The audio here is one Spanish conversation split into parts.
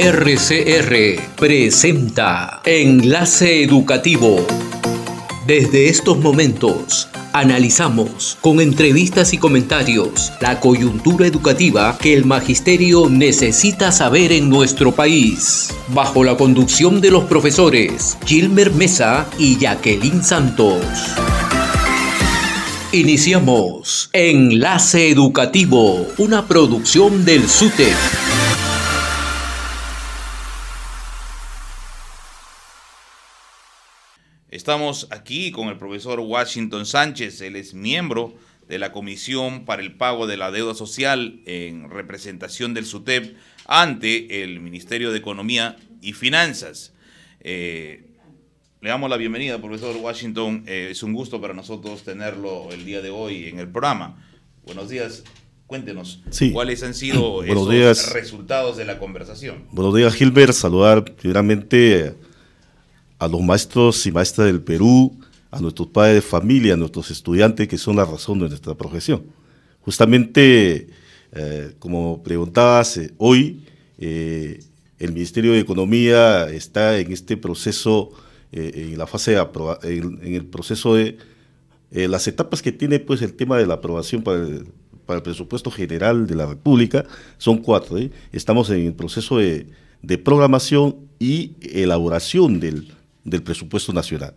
RCR presenta Enlace Educativo. Desde estos momentos analizamos con entrevistas y comentarios la coyuntura educativa que el magisterio necesita saber en nuestro país. Bajo la conducción de los profesores Gilmer Mesa y Jacqueline Santos. Iniciamos Enlace Educativo, una producción del SUTEP. Estamos aquí con el profesor Washington Sánchez. Él es miembro de la Comisión para el Pago de la Deuda Social en representación del SUTEP ante el Ministerio de Economía y Finanzas. Le damos la bienvenida, profesor Washington. Es un gusto para nosotros tenerlo el día de hoy en el programa. Buenos días. Cuéntenos, ¿cuáles han sido esos resultados de la conversación? Buenos días, Gilbert. Saludar primeramente a los maestros y maestras del Perú, a nuestros padres de familia, a nuestros estudiantes, que son la razón de nuestra profesión. Justamente, como preguntabas, hoy el Ministerio de Economía está en este proceso, en la fase de en el proceso de las etapas que tiene pues el tema de la aprobación para el presupuesto general de la República. Son 4. Estamos en el proceso de programación y elaboración del presupuesto nacional.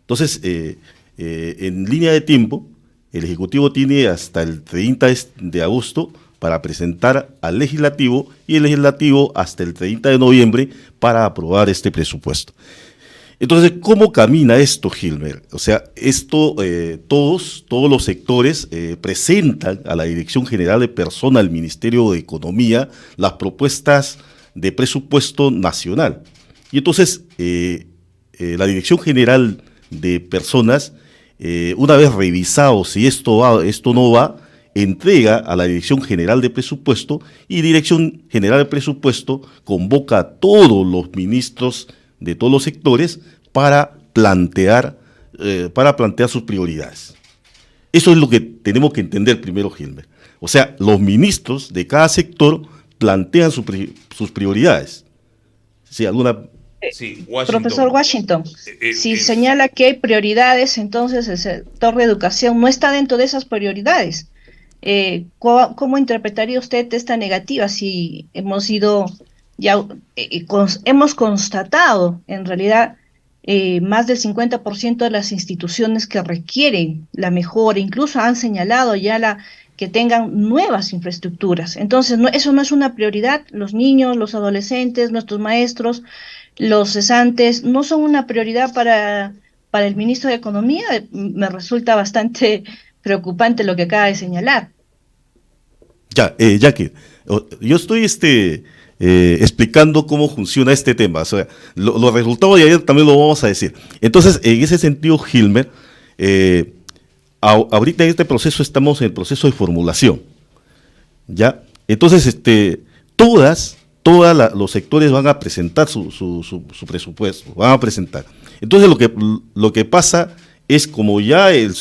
Entonces, en línea de tiempo, el Ejecutivo tiene hasta el 30 de agosto para presentar al Legislativo y el Legislativo hasta el 30 de noviembre para aprobar este presupuesto. Entonces, ¿cómo camina esto, Gilmer? O sea, esto, todos los sectores presentan a la Dirección General de Personas del Ministerio de Economía las propuestas de presupuesto nacional. Y entonces, la Dirección General de Personas, una vez revisado si esto no va, entrega a la Dirección General de Presupuesto, y Dirección General de Presupuesto convoca a todos los ministros de todos los sectores para plantear sus prioridades. Eso es lo que tenemos que entender primero, Gilmer. O sea, los ministros de cada sector plantean sus prioridades. ¿Sí, alguna? Sí, profesor Washington, si señala que hay prioridades, entonces el sector de educación no está dentro de esas prioridades. ¿Cómo interpretaría usted esta negativa si hemos constatado en realidad más del 50% de las instituciones que requieren la mejora, incluso han señalado ya que tengan nuevas infraestructuras? Entonces, eso no es una prioridad. Los niños, los adolescentes, nuestros maestros, los cesantes, no son una prioridad para el ministro de Economía. Me resulta bastante preocupante lo que acaba de señalar. Jackie, yo estoy explicando cómo funciona este tema. O sea, los resultados de ayer también lo vamos a decir. Entonces, en ese sentido, Gilmer, ahorita en este proceso estamos en el proceso de formulación, ¿ya? Entonces, todos los sectores van a presentar su presupuesto, van a presentar. Entonces, lo que pasa es, como ya el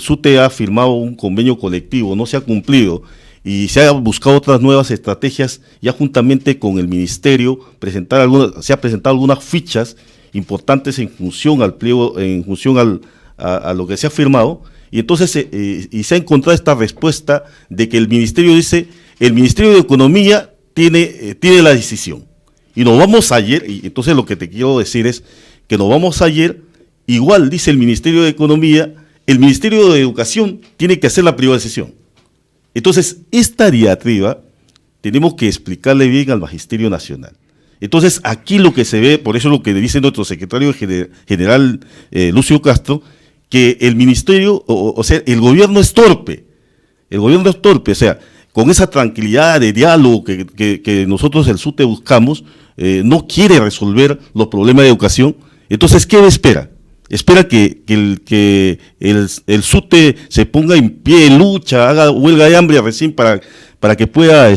SUTE ha firmado un convenio colectivo, no se ha cumplido, y se han buscado otras nuevas estrategias, ya juntamente con el Ministerio, se han presentado algunas fichas importantes en función al pliego, en función a lo que se ha firmado, y entonces y se ha encontrado esta respuesta de que el Ministerio dice, el Ministerio de Economía tiene la decisión. Y nos vamos ayer, y entonces lo que te quiero decir es que nos vamos ayer, igual dice el Ministerio de Economía, el Ministerio de Educación tiene que hacer la privatización. Entonces, esta diatriba tenemos que explicarle bien al Magisterio Nacional. Entonces, aquí lo que se ve, por eso es lo que dice nuestro secretario general Lucio Castro, que el ministerio, o sea, el gobierno es torpe. El gobierno es torpe, o sea, con esa tranquilidad de diálogo que nosotros el SUTE buscamos, no quiere resolver los problemas de educación. Entonces, ¿qué espera? Espera que el SUTE se ponga en pie, lucha, haga huelga de hambre recién para que pueda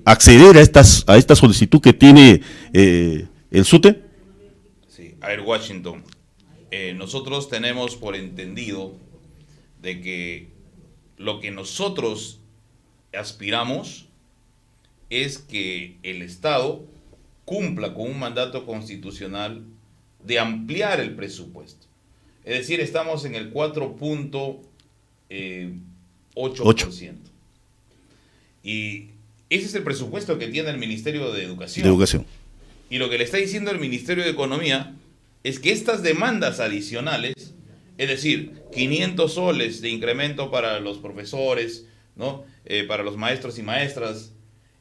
acceder a esta solicitud que tiene el SUTE. Sí, a ver, Washington, nosotros tenemos por entendido de que lo que nosotros aspiramos es que el Estado cumpla con un mandato constitucional de ampliar el presupuesto. Es decir, estamos en el 4.8%. Y ese es el presupuesto que tiene el Ministerio de Educación. Y lo que le está diciendo el Ministerio de Economía es que estas demandas adicionales, es decir, 500 soles de incremento para los profesores, ¿no? Para los maestros y maestras,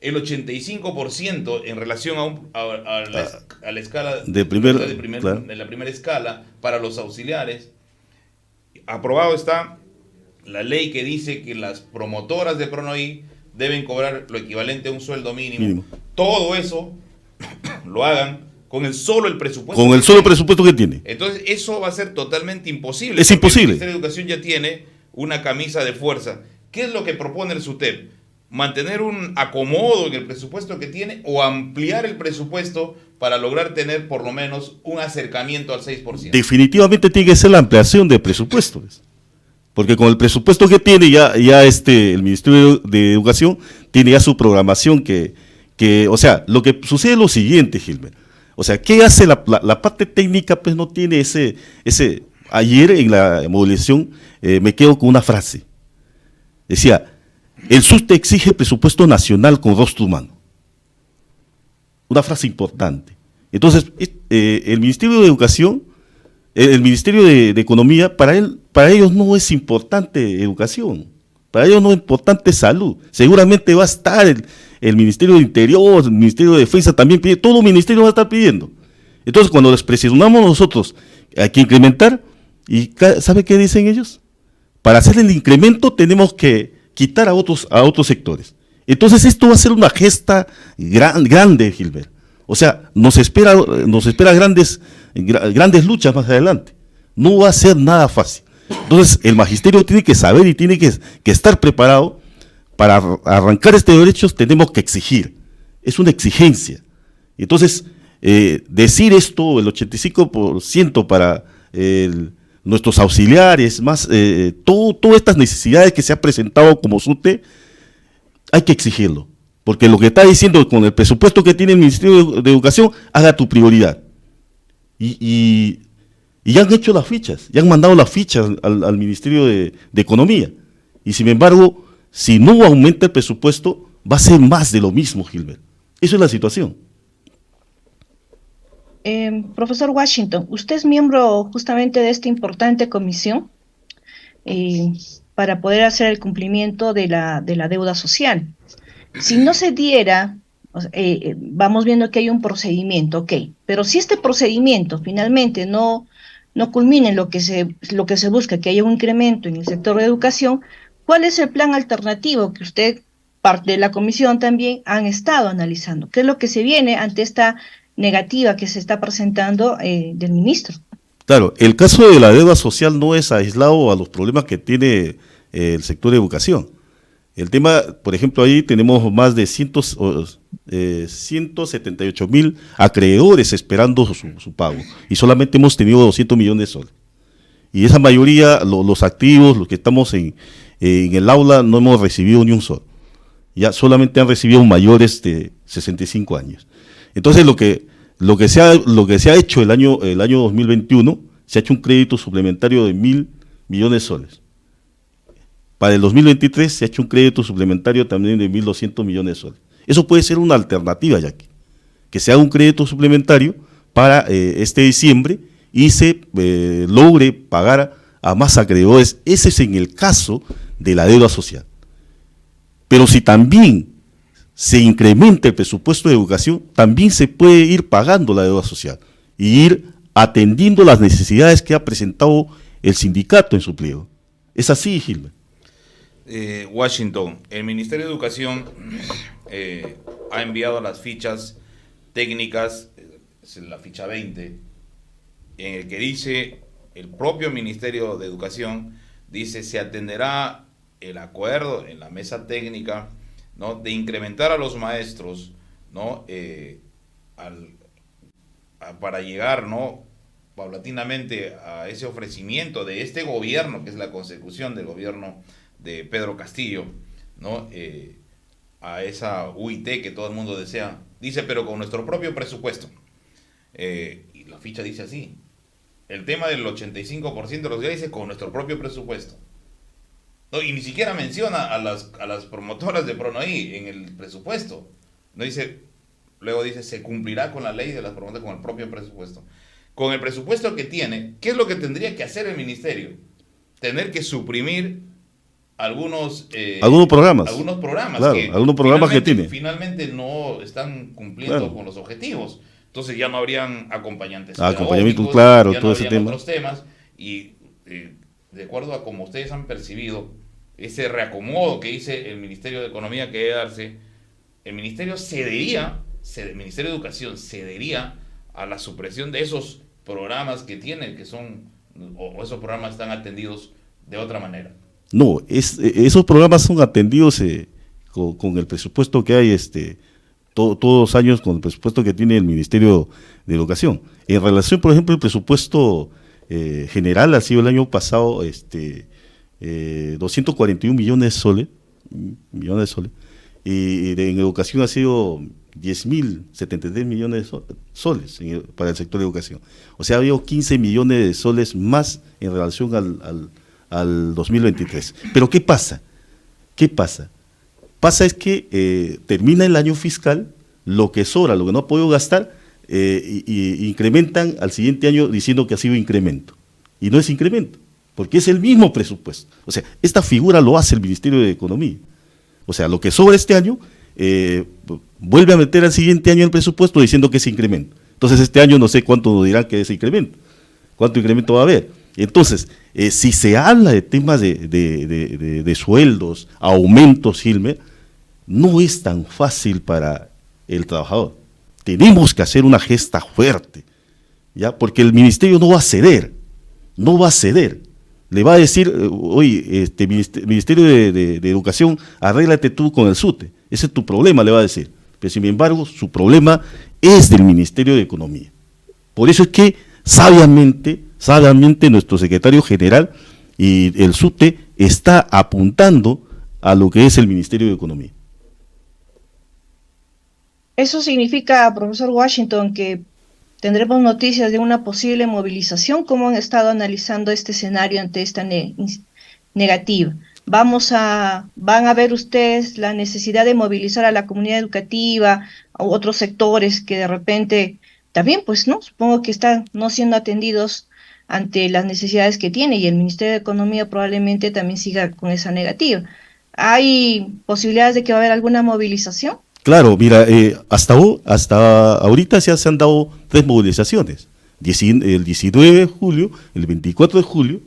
el 85% en relación a la escala de la primera escala para los auxiliares. Aprobado está la ley que dice que las promotoras de PRONOI deben cobrar lo equivalente a un sueldo mínimo. Todo eso lo hagan con el presupuesto. Con el solo presupuesto que tiene. Entonces eso va a ser totalmente imposible. Es imposible. El Ministerio de Educación ya tiene una camisa de fuerza. ¿Qué es lo que propone el SUTEP? ¿Mantener un acomodo en el presupuesto que tiene o ampliar el presupuesto para lograr tener por lo menos un acercamiento al 6%? Definitivamente tiene que ser la ampliación del presupuesto. Porque con el presupuesto que tiene el Ministerio de Educación tiene ya su programación o sea, lo que sucede es lo siguiente, Gilbert. O sea, ¿qué hace la parte técnica? Pues no tiene ayer en la movilización me quedo con una frase. Decía, el SUTE exige presupuesto nacional con rostro humano. Una frase importante. Entonces, el Ministerio de Educación, el Ministerio de Economía, para ellos no es importante educación, para ellos no es importante salud. Seguramente va a estar el Ministerio de Interior, el Ministerio de Defensa también pide, todo el ministerio va a estar pidiendo. Entonces, cuando les presionamos nosotros, hay que incrementar, ¿y sabe qué dicen ellos? Para hacer el incremento tenemos que quitar a otros sectores. Entonces, esto va a ser una gesta grande, Gilbert. O sea, nos espera grandes luchas más adelante. No va a ser nada fácil. Entonces, el magisterio tiene que saber y tiene que estar preparado para arrancar estos derechos. Tenemos que exigir. Es una exigencia. Entonces, decir esto, el 85% para nuestros auxiliares, más todas estas necesidades que se han presentado como SUTE, hay que exigirlo. Porque lo que está diciendo con el presupuesto que tiene el Ministerio de Educación, haga tu prioridad. Y ya han hecho las fichas, ya han mandado las fichas al Ministerio de Economía. Y sin embargo, si no aumenta el presupuesto, va a ser más de lo mismo, Gilbert. Esa es la situación. Profesor Washington, usted es miembro justamente de esta importante comisión para poder hacer el cumplimiento de la deuda social. Si no se diera, vamos viendo que hay un procedimiento, ok, pero si este procedimiento finalmente no culmina en lo que se busca, que haya un incremento en el sector de educación, ¿cuál es el plan alternativo que usted, parte de la comisión también, han estado analizando? ¿Qué es lo que se viene ante esta negativa que se está presentando del ministro? Claro, el caso de la deuda social no es aislado a los problemas que tiene el sector de educación. El tema, por ejemplo, ahí tenemos más de 178,000 acreedores esperando su pago y solamente hemos tenido 200 millones de soles. Y esa mayoría, los activos, los que estamos en el aula, no hemos recibido ni un sol. Ya solamente han recibido mayores de 65 años. Entonces, lo que se ha hecho el año 2021, se ha hecho un crédito suplementario de 1.000 millones de soles. Para el 2023 se ha hecho un crédito suplementario también de 1.200 millones de soles. Eso puede ser una alternativa, Jackie, que se haga un crédito suplementario para este diciembre y se logre pagar a más acreedores. Ese es en el caso de la deuda social. Pero si también se incrementa el presupuesto de educación, también se puede ir pagando la deuda social y ir atendiendo las necesidades que ha presentado el sindicato en su pliego. Es así, Gilbert. Washington, el Ministerio de Educación ha enviado las fichas técnicas, es la ficha 20, en el que dice, el propio Ministerio de Educación dice, se atenderá el acuerdo en la mesa técnica, ¿no?, de incrementar a los maestros, ¿no?, para llegar, ¿no?, paulatinamente a ese ofrecimiento de este gobierno, que es la consecución del gobierno de Pedro Castillo, ¿no?, a esa UIT que todo el mundo desea. Dice, pero con nuestro propio presupuesto. Y la ficha dice así. El tema del 85% de los días dice con nuestro propio presupuesto. No, y ni siquiera menciona a las promotoras de Pronoí en el presupuesto. No dice, luego dice, se cumplirá con la ley de las promotoras con el propio presupuesto. Con el presupuesto que tiene, ¿qué es lo que tendría que hacer el ministerio? Tener que suprimir algunos programas. Algunos programas, claro, que, algunos programas que tiene. Finalmente no están cumpliendo claro. con los objetivos. Entonces ya no habrían acompañantes acompañamiento, claro, ya todo no ese habrían tema. otros temas. Y de acuerdo a como ustedes han percibido, ese reacomodo que dice el Ministerio de Economía que debe darse, el Ministerio el Ministerio de Educación cedería a la supresión de esos programas que tienen, que son, o esos programas están atendidos de otra manera. No, esos programas son atendidos con el presupuesto que hay, todos los años con el presupuesto que tiene el Ministerio de Educación. En relación, por ejemplo, el presupuesto general ha sido el año pasado 241 millones de soles, y en educación ha sido 10.073 millones de soles para el sector de educación. O sea, ha habido 15 millones de soles más en relación al 2023. Pero ¿qué pasa? Pasa es que termina el año fiscal, lo que sobra, lo que no ha podido gastar, y incrementan al siguiente año diciendo que ha sido incremento. Y no es incremento, porque es el mismo presupuesto. O sea, esta figura lo hace el Ministerio de Economía. O sea, lo que sobra este año, vuelve a meter al siguiente año el presupuesto diciendo que es incremento. Entonces este año no sé cuánto dirán que es incremento, cuánto incremento va a haber. Entonces, si se habla de temas de sueldos, aumentos, Gilmer, no es tan fácil para el trabajador. Tenemos que hacer una gesta fuerte, ¿ya? Porque el ministerio no va a ceder. Le va a decir, oye, Ministerio de Educación, arréglate tú con el SUTE. Ese es tu problema, le va a decir. Pero sin embargo, su problema es del Ministerio de Economía. Por eso es que sabiamente nuestro secretario general y el SUTE está apuntando a lo que es el Ministerio de Economía. Eso significa, profesor Washington, que tendremos noticias de una posible movilización. ¿Cómo han estado analizando este escenario ante esta negativa? ¿Van a ver ustedes la necesidad de movilizar a la comunidad educativa, a otros sectores que de repente también, pues, ¿no? Supongo que están no siendo atendidos ante las necesidades que tiene, y el Ministerio de Economía probablemente también siga con esa negativa. ¿Hay posibilidades de que va a haber alguna movilización? Claro, mira, hasta ahorita ya se han dado 3 movilizaciones, el 19 de julio, el 24 de julio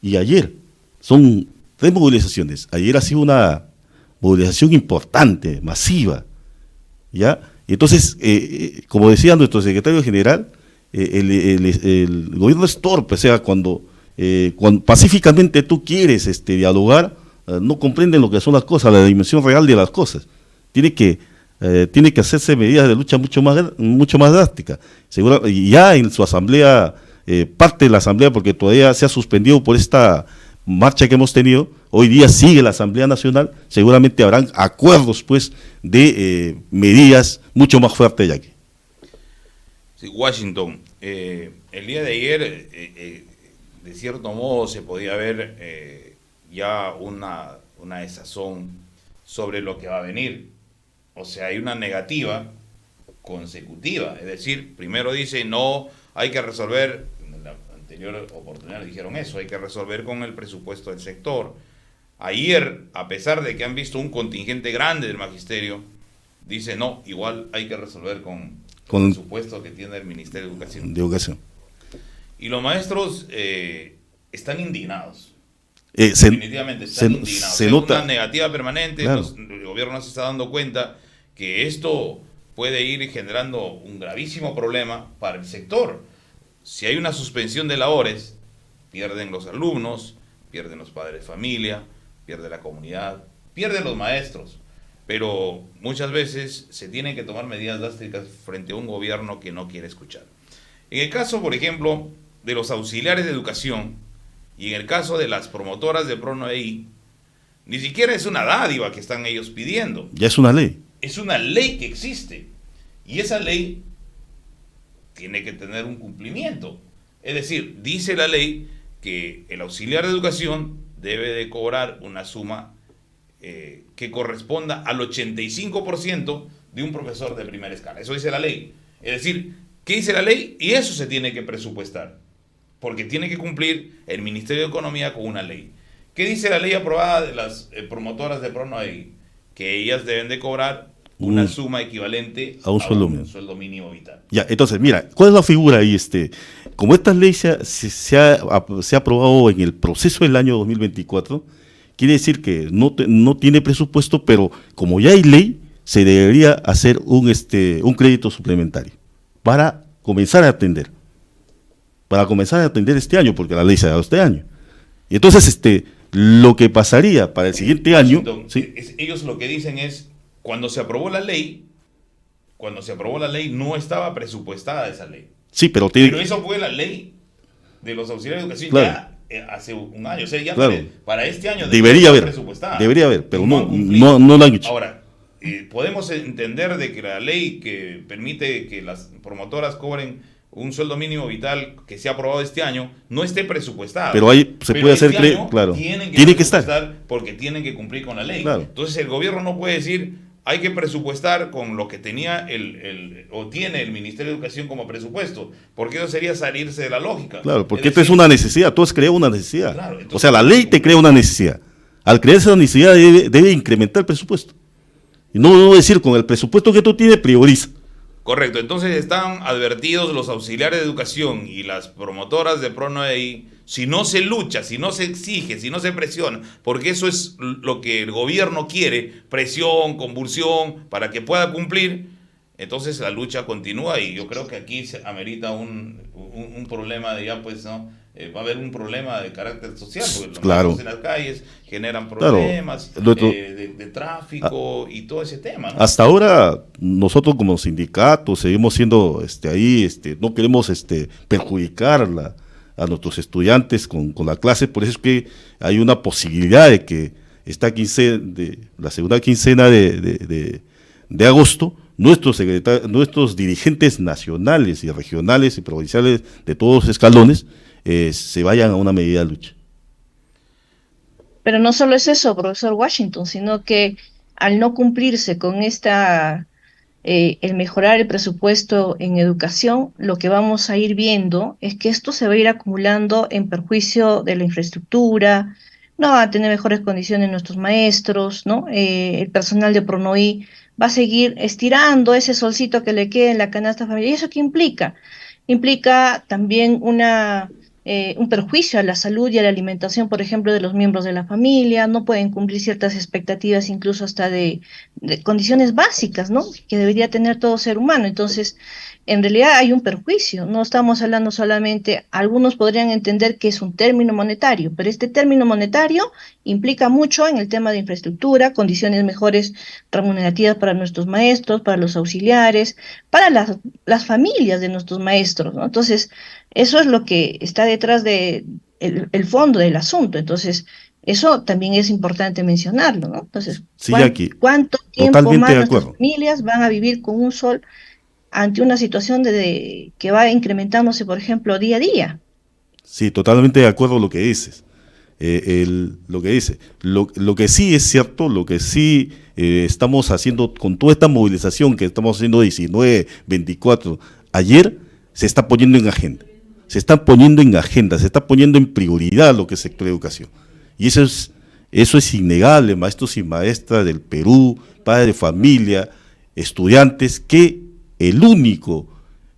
y ayer. Son 3 movilizaciones. Ayer ha sido una movilización importante, masiva, ¿ya? Entonces, como decía nuestro secretario general, el gobierno es torpe. O sea, cuando pacíficamente tú quieres dialogar, no comprenden lo que son las cosas, la dimensión real de las cosas. Tiene que hacerse medidas de lucha mucho más drásticas. Y ya en su asamblea, parte de la asamblea, porque todavía se ha suspendido por esta marcha que hemos tenido, hoy día sigue la Asamblea Nacional, seguramente habrán acuerdos, pues, de medidas mucho más fuertes ya aquí. Sí, Washington, el día de ayer, de cierto modo, se podía ver ya una desazón sobre lo que va a venir. O sea, hay una negativa consecutiva. Es decir, primero dice, no, hay que resolver, en la anterior oportunidad dijeron eso, hay que resolver con el presupuesto del sector. Ayer, a pesar de que han visto un contingente grande del magisterio, dice, no, igual hay que resolver con el presupuesto que tiene el Ministerio de Educación. Y los maestros están indignados. Definitivamente están indignados. Se nota una negativa permanente. Claro. El gobierno se está dando cuenta que esto puede ir generando un gravísimo problema para el sector. Si hay una suspensión de labores, pierden los alumnos, pierden los padres de familia, pierde la comunidad, pierden los maestros. Pero muchas veces se tienen que tomar medidas drásticas frente a un gobierno que no quiere escuchar. En el caso, por ejemplo, de los auxiliares de educación y en el caso de las promotoras de Pronoí, Ni siquiera es una dádiva que están ellos pidiendo. Ya es una ley. Es una ley que existe. Y esa ley tiene que tener un cumplimiento. Es decir, dice la ley que el auxiliar de educación debe de cobrar una suma que corresponda al 85% de un profesor de primera escala. Eso dice la ley. Es decir, ¿qué dice la ley? Y eso se tiene que presupuestar, porque tiene que cumplir el Ministerio de Economía con una ley. ¿Qué dice la ley aprobada de las promotoras de PRONADEI? Que ellas deben de cobrar una suma equivalente a un sueldo mínimo vital. Ya, entonces, mira, ¿cuál es la figura ahí? Como esta ley se ha aprobado en el proceso del año 2024, quiere decir que no tiene presupuesto, pero como ya hay ley, se debería hacer un crédito suplementario para comenzar a atender. Para comenzar a atender este año, porque la ley se ha dado este año. Y entonces, lo que pasaría para el siguiente año... ¿sí? Ellos lo que dicen es, cuando se aprobó la ley no estaba presupuestada esa ley. Sí, pero eso fue la ley de los auxiliares de educación, claro, ya hace un año. O sea, ya claro, para este año debería haber presupuestada. Debería haber, pero no lo han hecho. Ahora, podemos entender de que la ley que permite que las promotoras cobren un sueldo mínimo vital que se ha aprobado este año no esté presupuestada. Pero ahí se puede hacer, claro. Tiene que estar porque tienen que cumplir con la ley. Claro. Entonces el gobierno no puede decir, hay que presupuestar con lo que tenía o tiene el Ministerio de Educación como presupuesto, porque eso sería salirse de la lógica. Claro, porque esto es una necesidad, tú has creado una necesidad. Claro, entonces, o sea, la ley te crea una necesidad. Al crear esa necesidad debe incrementar el presupuesto. Y no decir, con el presupuesto que tú tienes, prioriza. Correcto, entonces están advertidos los auxiliares de educación y las promotoras de PRONADEI, si no se lucha, si no se exige, si no se presiona, porque eso es lo que el gobierno quiere, presión, convulsión, para que pueda cumplir, entonces la lucha continúa y yo creo que aquí se amerita un problema de ya pues, ¿no? Va a haber un problema de carácter social, porque los claro, en las calles generan problemas, claro, de tráfico y todo ese tema, ¿no? Hasta ahora, nosotros como sindicato seguimos siendo no queremos perjudicar a nuestros estudiantes con la clase, por eso es que hay una posibilidad de que la segunda quincena de agosto, nuestros dirigentes nacionales y regionales y provinciales de todos los escalones se vayan a una medida de lucha. Pero no solo es eso, profesor Washington, sino que al no cumplirse con el mejorar el presupuesto en educación, lo que vamos a ir viendo es que esto se va a ir acumulando en perjuicio de la infraestructura, no van a tener mejores condiciones nuestros maestros, ¿no? El personal de PRONADEI va a seguir estirando ese solcito que le queda en la canasta familiar. ¿Y eso qué implica? Implica también un perjuicio a la salud y a la alimentación, por ejemplo, de los miembros de la familia, no pueden cumplir ciertas expectativas, incluso hasta de condiciones básicas, ¿no? Que debería tener todo ser humano. Entonces, en realidad hay un perjuicio, no estamos hablando solamente, algunos podrían entender que es un término monetario, pero este término monetario implica mucho en el tema de infraestructura, condiciones mejores remunerativas para nuestros maestros, para los auxiliares, para las familias de nuestros maestros, ¿no? Entonces, eso es lo que está detrás de el fondo del asunto. Entonces, eso también es importante mencionarlo, ¿no? Entonces, sí, Jackie, ¿cuánto tiempo totalmente más de nuestras acuerdo. familias van a vivir con un sol ante una situación que va incrementándose, por ejemplo, día a día? Sí, totalmente de acuerdo con lo que dices. Lo que sí es cierto, lo que sí estamos haciendo con toda esta movilización que estamos haciendo 19, 24, ayer se está poniendo en agenda. Se está poniendo en prioridad lo que es el sector de educación. Y eso es innegable, maestros y maestras del Perú, padres de familia, estudiantes, que el único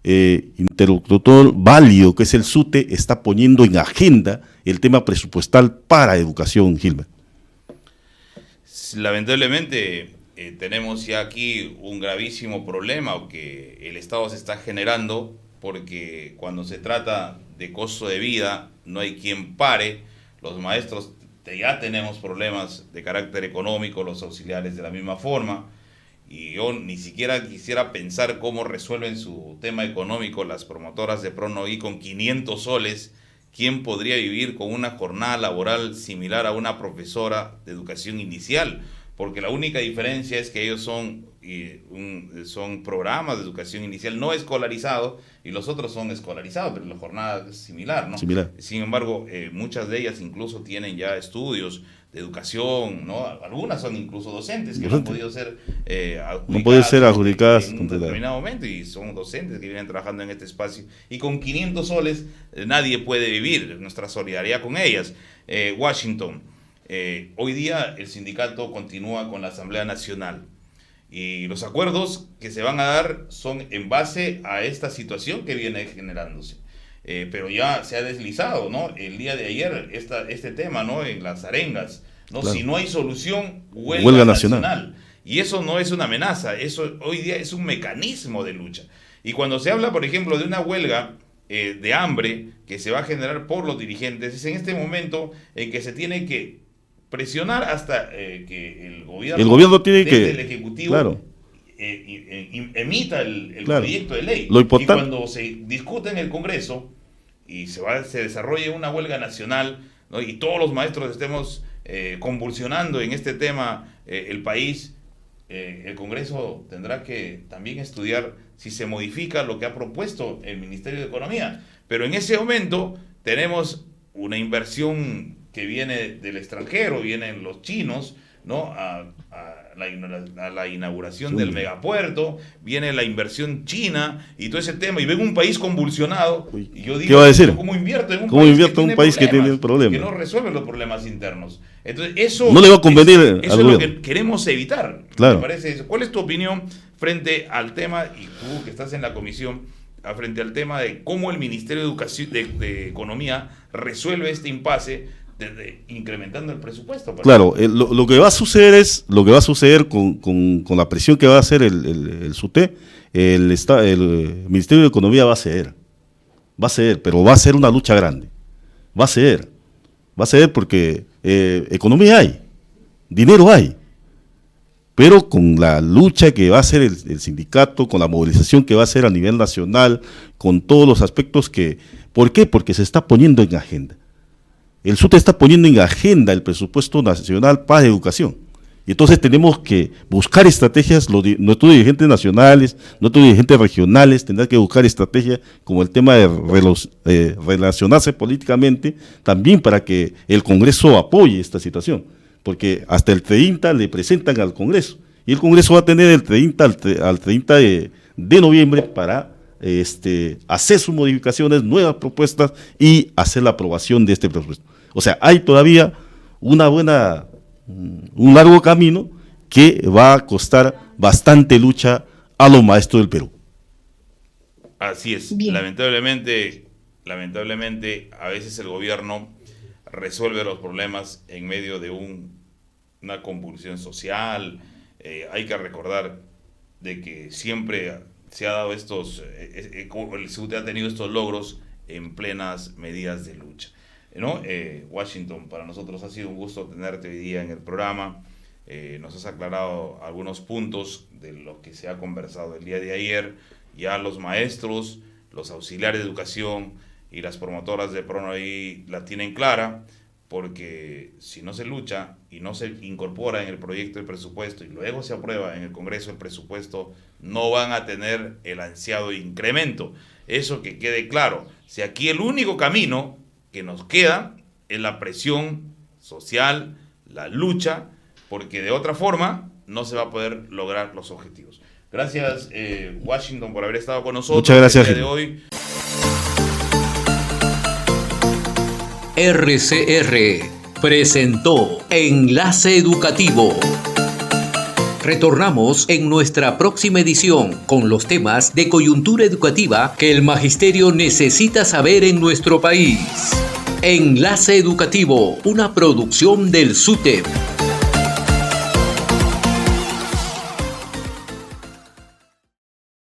interlocutor válido, que es el SUTE, está poniendo en agenda el tema presupuestal para educación, Gilbert. Lamentablemente tenemos ya aquí un gravísimo problema que el Estado se está generando, porque cuando se trata de costo de vida no hay quien pare. Los maestros ya tenemos problemas de carácter económico, los auxiliares de la misma forma, y yo ni siquiera quisiera pensar cómo resuelven su tema económico las promotoras de PRONADEI con 500 soles ¿quién podría vivir con una jornada laboral similar a una profesora de educación inicial? Porque la única diferencia es que ellos son programas de educación inicial no escolarizados y los otros son escolarizados, pero la jornada es similar, ¿no? Similar. Sin embargo, muchas de ellas incluso tienen ya estudios de educación, ¿no? Algunas son incluso docentes que no han podido ser adjudicadas en un determinado momento, y son docentes que vienen trabajando en este espacio, y con 500 soles nadie puede vivir. Nuestra solidaridad con ellas. Washington, hoy día el sindicato continúa con la Asamblea Nacional y los acuerdos que se van a dar son en base a esta situación que viene generándose. Pero ya se ha deslizado, ¿no? El día de ayer este tema, ¿no? En las arengas, ¿no? Claro. Si no hay solución, huelga nacional. Y eso no es una amenaza, eso hoy día es un mecanismo de lucha. Y cuando se habla, por ejemplo, de una huelga de hambre que se va a generar por los dirigentes, es en este momento en que se tiene que presionar hasta que el gobierno tiene que, el Ejecutivo, claro, emita el claro, proyecto de ley. Y cuando se discute en el Congreso y se desarrolle una huelga nacional, ¿no? Y todos los maestros estemos convulsionando en este tema el país, el Congreso tendrá que también estudiar si se modifica lo que ha propuesto el Ministerio de Economía. Pero en ese momento tenemos una inversión que viene del extranjero, vienen los chinos, ¿no? A la inauguración del megapuerto, viene la inversión china y todo ese tema, y ven un país convulsionado. Y yo digo, ¿qué va a decir? ¿Cómo invierto en un país que tiene problemas? Que no resuelve los problemas internos. Entonces, eso no le va a convenir eso es lo que queremos evitar. Claro. Me parece eso. ¿Cuál es tu opinión frente al tema, y tú que estás en la comisión, frente al tema de cómo el Ministerio de Educación de Economía resuelve este impasse incrementando el presupuesto? Claro, lo que va a suceder con la presión que va a hacer el SUTEP, el Ministerio de Economía va a ceder, pero va a ser una lucha grande, va a ceder porque economía hay, dinero hay, pero con la lucha que va a hacer el sindicato, con la movilización que va a hacer a nivel nacional, con todos los aspectos ¿por qué? Porque se está poniendo en agenda. El SUTE está poniendo en agenda el presupuesto nacional para educación. Y entonces tenemos que buscar estrategias, nuestros dirigentes nacionales, nuestros dirigentes regionales, tendrán que buscar estrategias como el tema de relacionarse políticamente, también para que el Congreso apoye esta situación. Porque hasta el 30 le presentan al Congreso. Y el Congreso va a tener el 30 al 30 de noviembre para hacer sus modificaciones, nuevas propuestas y hacer la aprobación de este presupuesto. O sea, hay todavía un largo camino que va a costar bastante lucha a los maestros del Perú. Así es. Lamentablemente, a veces el gobierno resuelve los problemas en medio de una convulsión social. Hay que recordar de que siempre se ha dado el SUTE ha tenido estos logros en plenas medidas de lucha, ¿no? Washington, para nosotros ha sido un gusto tenerte hoy día en el programa. Nos has aclarado algunos puntos de lo que se ha conversado el día de ayer. Ya los maestros, los auxiliares de educación y las promotoras de PRONO ahí la tienen clara, porque si no se lucha y no se incorpora en el proyecto de presupuesto y luego se aprueba en el Congreso el presupuesto, no van a tener el ansiado incremento. Eso que quede claro. Si aquí el único camino que nos queda es la presión social, la lucha, porque de otra forma no se va a poder lograr los objetivos. Gracias, Washington, por haber estado con nosotros. Muchas gracias. El día de hoy. RCR presentó Enlace Educativo. Retornamos en nuestra próxima edición con los temas de coyuntura educativa que el magisterio necesita saber en nuestro país. Enlace Educativo, una producción del SUTEP.